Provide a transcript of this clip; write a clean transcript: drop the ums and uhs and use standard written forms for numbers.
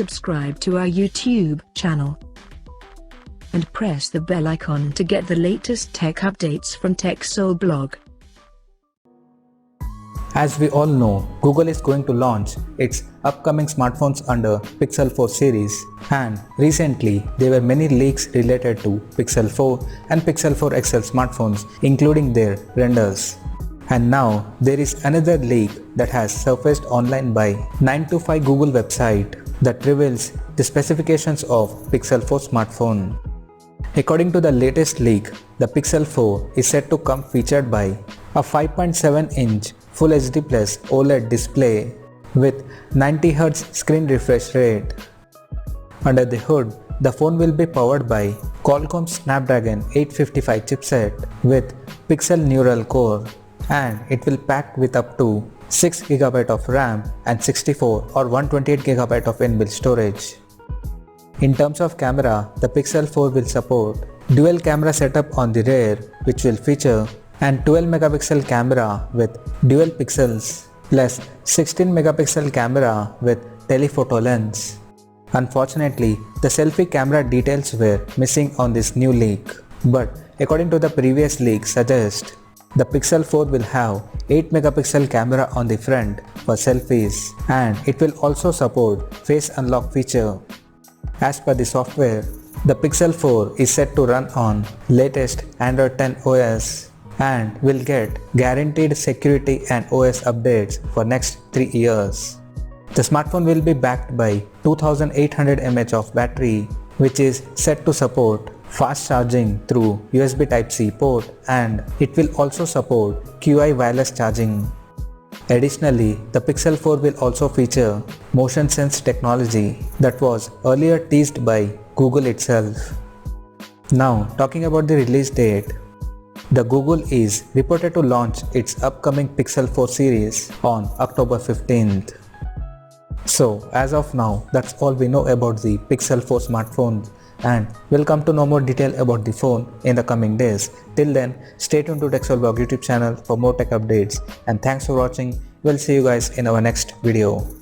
subscribe to our YouTube channel and press the bell icon to get the latest tech updates from TechSole Blog. As we all know, Google is going to launch its upcoming smartphones under Pixel 4 series, and recently there were many leaks related to Pixel 4 and Pixel 4 XL smartphones, including their renders. And now there is another leak that has surfaced online by 9to5 Google website that reveals the specifications of Pixel 4 smartphone. According to the latest leak, the Pixel 4 is said to come featured by a 5.7-inch Full HD Plus OLED display with 90Hz screen refresh rate. Under the hood, the phone will be powered by Qualcomm's Snapdragon 855 chipset with Pixel Neural Core, and it will pack with up to 6GB of RAM and 64 or 128GB of inbuilt storage. In terms of camera, the Pixel 4 will support dual camera setup on the rear, which will feature an 12MP camera with dual pixels plus 16MP camera with telephoto lens. Unfortunately, the selfie camera details were missing on this new leak, but according to the previous leak suggest, the Pixel 4 will have 8MP camera on the front for selfies, and it will also support face unlock feature. As per the software, the Pixel 4 is set to run on latest Android 10 OS and will get guaranteed security and OS updates for next 3 years. The smartphone will be backed by 2800 mAh of battery, which is set to support fast charging through USB Type-C port, and it will also support QI wireless charging. Additionally, the Pixel 4 will also feature motion sense technology that was earlier teased by Google itself. Now, talking about the release date, the Google is reported to launch its upcoming Pixel 4 series on October 15th. So, as of now, that's all we know about the Pixel 4 smartphone, and we'll come to know more detail about the phone in the coming days. Till then, stay tuned to TechSole Blog YouTube channel for more tech updates, and thanks for watching. We'll see you guys in our next video.